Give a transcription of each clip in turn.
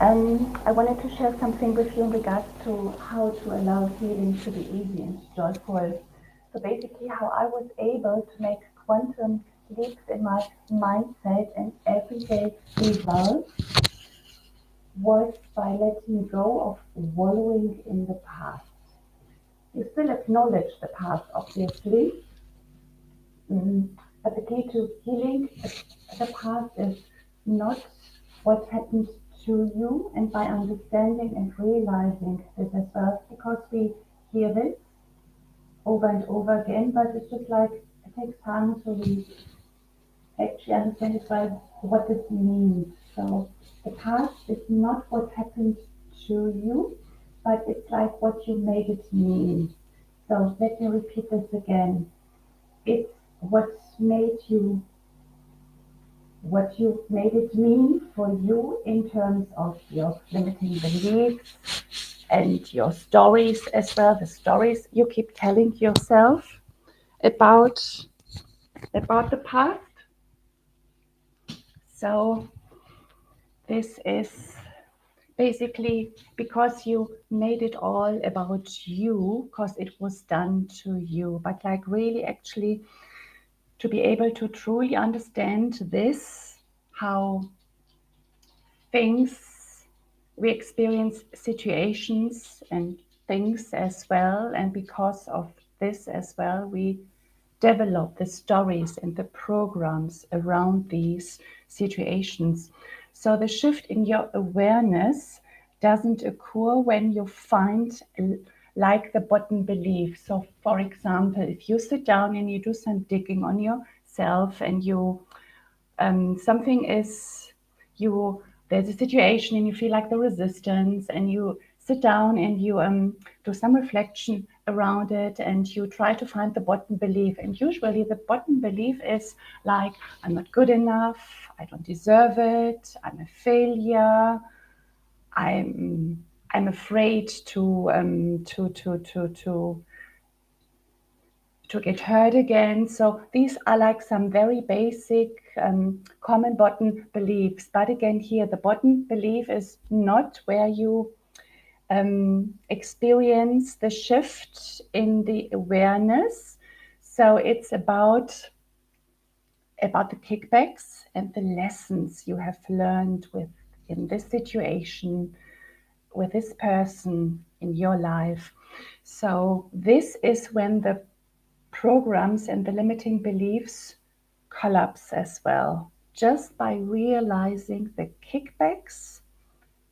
I wanted to share something with you in regards to how to allow healing to be easy and joyful. So basically how I was able to make quantum leaps in my mindset and everyday results was by letting go of wallowing in the past. You still acknowledge the past, obviously, mm, but the key to healing the past is not what happened to you, and by understanding and realizing this as well, because we hear this over and over again, but it's just like it takes time to we actually understand as well what this means. So the past is not what happened to you, but it's like what you made it mean. So let me repeat this again. It's what you made it mean for you in terms of your limiting beliefs and your stories as well, the stories you keep telling yourself about the past. So this is basically because you made it all about you, because it was done to you, but like really actually to be able to truly understand this, how things we experience situations and things as well, and because of this as well we develop the stories and the programs around these situations. So the shift in your awareness doesn't occur when you find like the bottom belief. So for example, if you sit down and you do some digging on yourself and you something is you there's a situation and you feel like the resistance, and you sit down and you do some reflection around it and you try to find the bottom belief, and usually the bottom belief is like, I'm not good enough, I don't deserve it, I'm a failure, I'm afraid to get hurt again. So these are like some very basic common bottom beliefs. But again, here the bottom belief is not where you experience the shift in the awareness. So it's about the kickbacks and the lessons you have learned with in this situation with this person in your life. So this is when the programs and the limiting beliefs collapse as well, just by realizing the kickbacks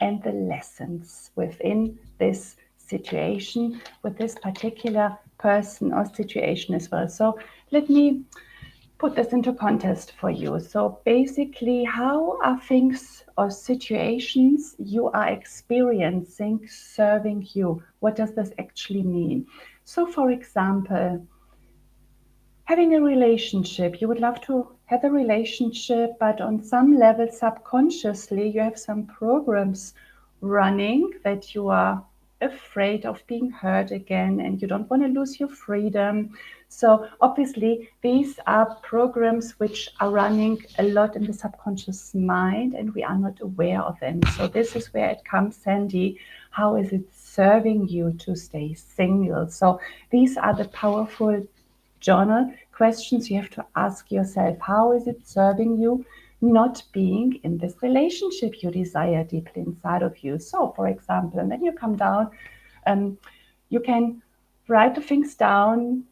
and the lessons within this situation with this particular person or situation as well. So let me put this into context for you. So basically, how are things or situations you are experiencing serving you? What does this actually mean? So for example, having a relationship, you would love to have a relationship, but on some level, subconsciously, you have some programs running that you are afraid of being hurt again and you don't want to lose your freedom. So, obviously, these are programs which are running a lot in the subconscious mind and we are not aware of them. So, this is where it comes handy. How is it serving you to stay single? So, these are the powerful journal questions you have to ask yourself. How is it serving you not being in this relationship you desire deeply inside of you? So, for example, and then you come down, you can write the things down.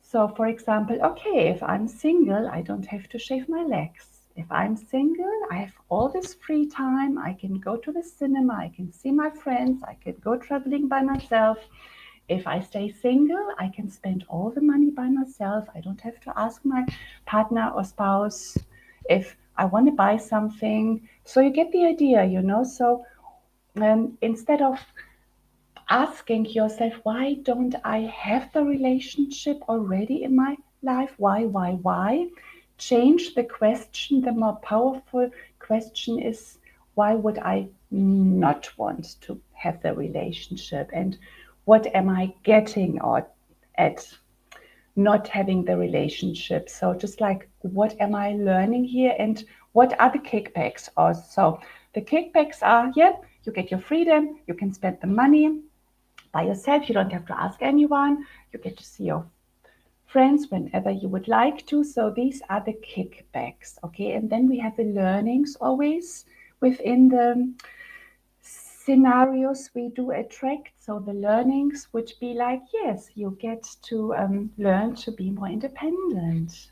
So, for example, okay, if I'm single, I don't have to shave my legs. If I'm single, I have all this free time. I can go to the cinema, I can see my friends, I can go traveling by myself. If I stay single, I can spend all the money by myself. I don't have to ask my partner or spouse if I want to buy something. So you get the idea, you know. So instead of asking yourself, why don't I have the relationship already in my life? Why? Change the question. The more powerful question is, why would I not want to have the relationship? And what am I getting at not having the relationship? So just like, what am I learning here? And what are the kickbacks also? the kickbacks are, yeah, you get your freedom, you can spend the money by yourself, you don't have to ask anyone, you get to see your friends whenever you would like to. So these are the kickbacks, okay? And then we have the learnings always within the scenarios we do attract. So the learnings would be like, yes, you get to learn to be more independent,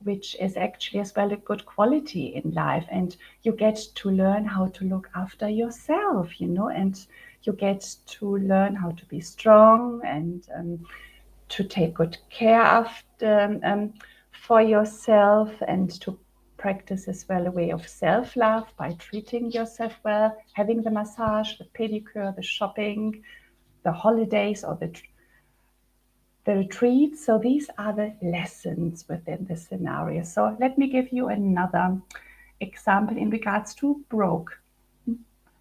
which is actually as well a good quality in life. And you get to learn how to look after yourself, you know, and you get to learn how to be strong and to take good care of for yourself, and to practice as well a way of self-love by treating yourself well, having the massage, the pedicure, the shopping, the holidays, or the retreat. So these are the lessons within the scenario. So let me give you another example in regards to broke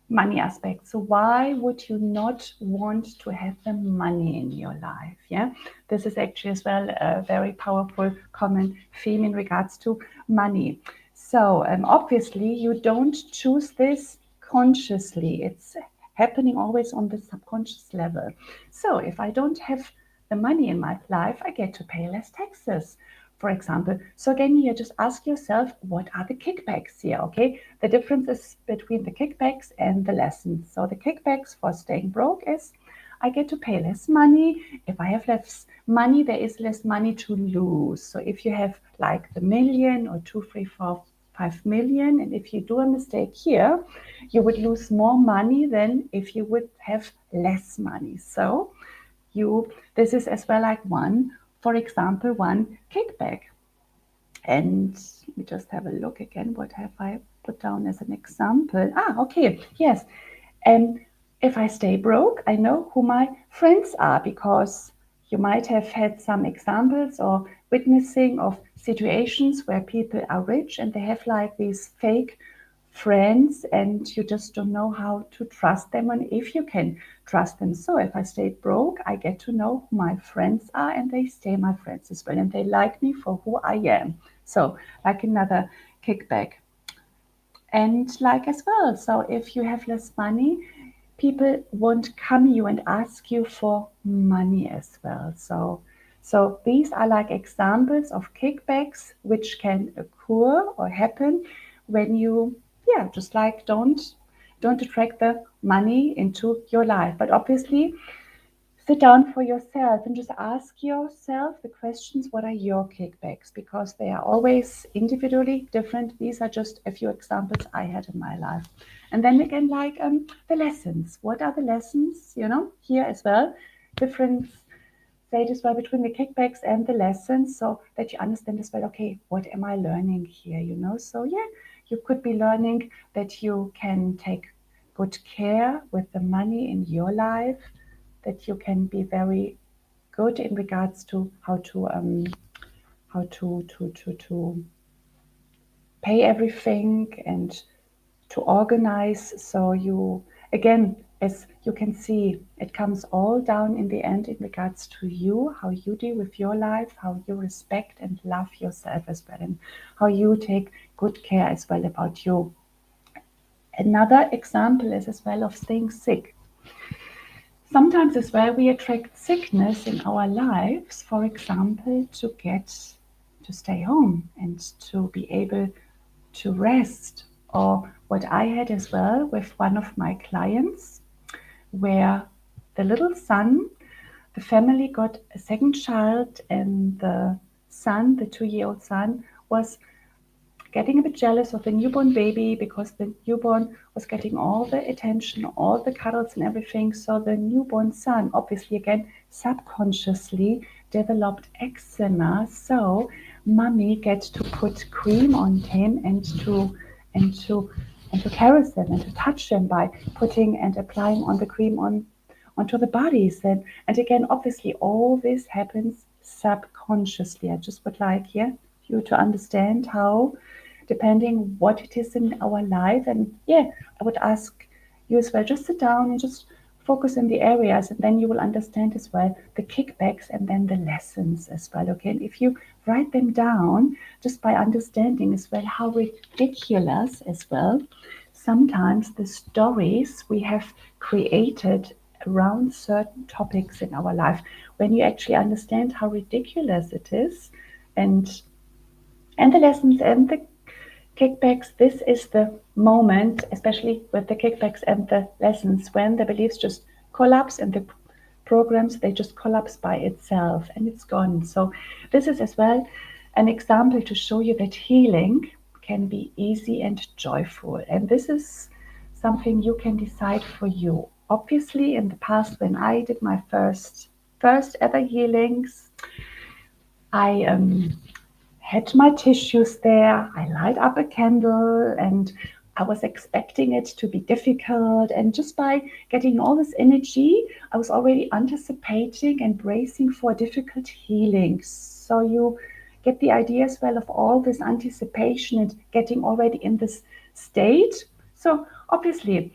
money aspect. So why would you not want to have the money in your life? Yeah, this is actually as well a very powerful common theme in regards to money. So obviously you don't choose this consciously. It's happening always on the subconscious level. So if I don't have the money in my life, I get to pay less taxes, for example. So again, here, just ask yourself, what are the kickbacks here? Okay, the difference is between the kickbacks and the lessons. So the kickbacks for staying broke is I get to pay less money. If I have less money, there is less money to lose. So if you have like the million or 2, 3, 4, 5 million, and if you do a mistake here, you would lose more money than if you would have less money. So this is as well like one, for example, one kickback. And let me just have a look again. What have I put down as an example? Okay, yes. And if I stay broke, I know who my friends are, because you might have had some examples or witnessing of situations where people are rich and they have like these fake friends, and you just don't know how to trust them and if you can trust them. So if I stay broke, I get to know who my friends are, and they stay my friends as well, and they like me for who I am. So like another kickback. And like as well, so if you have less money, people won't come you and ask you for money as well. So these are like examples of kickbacks which can occur or happen when you, yeah, just like don't attract the money into your life. But obviously, sit down for yourself and just ask yourself the questions, what are your kickbacks? Because they are always individually different. These are just a few examples I had in my life. And then again, like the lessons. What are the lessons, you know, here as well? Difference, say it as well, between the kickbacks and the lessons, so that you understand as well, okay, what am I learning here, you know? So yeah, you could be learning that you can take good care with the money in your life, that you can be very good in regards to how to pay everything and to organize. So you, again, as you can see, it comes all down in the end in regards to you, how you deal with your life, how you respect and love yourself as well, and how you take good care as well about you. Another example is as well of staying sick. Sometimes as well we attract sickness in our lives, for example, to stay home and to be able to rest. Or what I had as well with one of my clients, where the little son, the family got a second child, and the son, the 2-year-old son, was getting a bit jealous of the newborn baby, because the newborn was getting all the attention, all the cuddles and everything. So the newborn son, obviously again subconsciously, developed eczema. So mommy gets to put cream on him and to caress them and to touch them by putting and applying on the cream onto the bodies. And again, obviously all this happens subconsciously. I just would like you to understand how, depending what it is in our life. And yeah, I would ask you as well, just sit down and just focus in the areas, and then you will understand as well the kickbacks and then the lessons as well. Okay, and if you write them down, just by understanding as well how ridiculous as well sometimes the stories we have created around certain topics in our life, when you actually understand how ridiculous it is, and the lessons and the kickbacks, this is the moment, especially with the kickbacks and the lessons, when the beliefs just collapse and the programs, they just collapse by itself and it's gone. So this is as well an example to show you that healing can be easy and joyful. And this is something you can decide for you. Obviously, in the past, when I did my first ever healings, I had my tissues there. I light up a candle and I was expecting it to be difficult. And just by getting all this energy, I was already anticipating and bracing for difficult healings. So you get the idea as well of all this anticipation and getting already in this state. So obviously,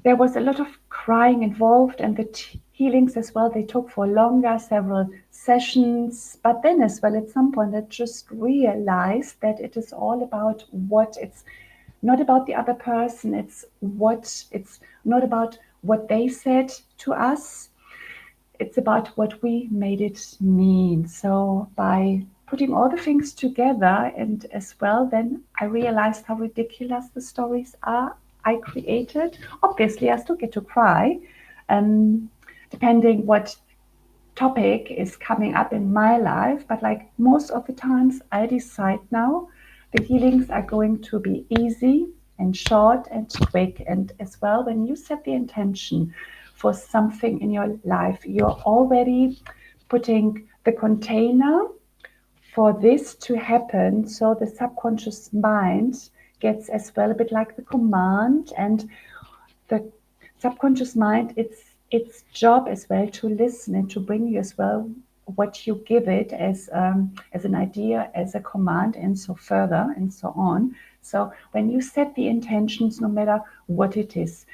there was a lot of crying involved, and the healings as well, they took for longer, several sessions. But then as well, at some point, I just realized that it is all about what, it's not about the other person, it's not about what they said to us, it's about what we made it mean. So by putting all the things together, and as well, then I realized how ridiculous the stories are I created. Obviously, I still get to cry, depending what topic is coming up in my life. But like most of the times, I decide now the healings are going to be easy and short and quick. And as well, when you set the intention for something in your life, you're already putting the container for this to happen. So the subconscious mind gets as well a bit like the command, and the subconscious mind, its job as well to listen and to bring you as well what you give it as an idea, as a command, and so further and so on. So when you set the intentions, no matter what it is,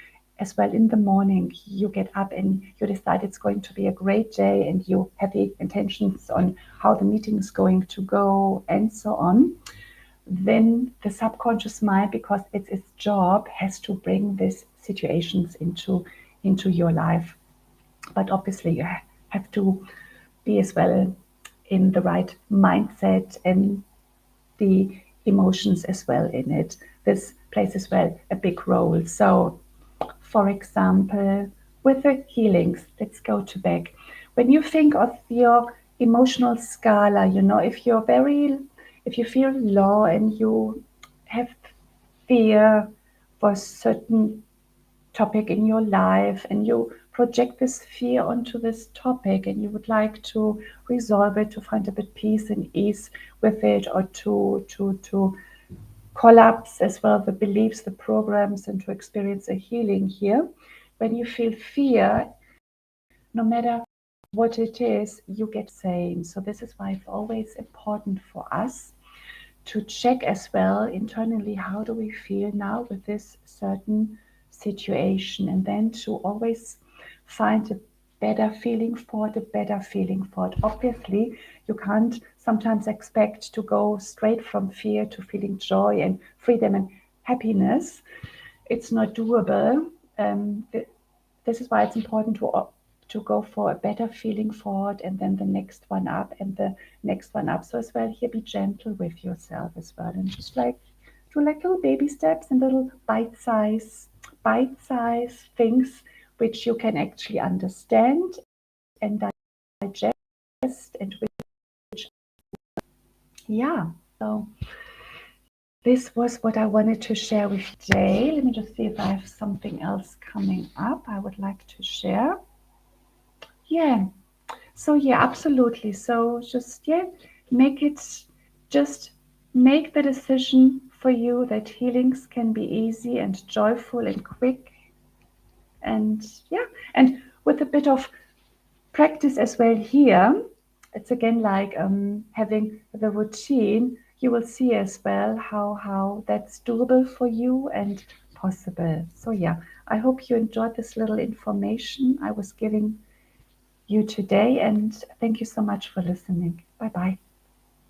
as well in the morning, you get up and you decide it's going to be a great day, and you have the intentions on how the meeting is going to go, and so on. Then the subconscious mind, because it's its job, has to bring these situations into your life. But obviously, you have to be as well in the right mindset and the emotions as well in it. This plays as well a big role. So, for example, with the healings, let's go to back. When you think of your emotional scala, if you feel low and you have fear for a certain topic in your life, and you project this fear onto this topic, and you would like to resolve it, to find a bit peace and ease with it, or to collapse as well the beliefs, the programs, and to experience a healing here. When you feel fear, no matter what it is, you get same. So this is why it's always important for us to check as well internally, how do we feel now with this certain situation, and then to always find a better feeling for it. Obviously, you can't sometimes expect to go straight from fear to feeling joy and freedom and happiness. It's not doable. This is why it's important to go for a better feeling for it, and then the next one up and the next one up. So as well, here, be gentle with yourself as well, and just like do like little baby steps and little bite-size things which you can actually understand and digest, and which, yeah. So this was what I wanted to share with you today. Let me just see if I have something else coming up I would like to share. Yeah. So yeah, absolutely. So just just make the decision for you that healings can be easy and joyful and quick, and yeah, and with a bit of practice as well here, it's again like having the routine. You will see as well how that's doable for you and possible. So yeah, I hope you enjoyed this little information I was giving you today, and thank you so much for listening. Bye bye.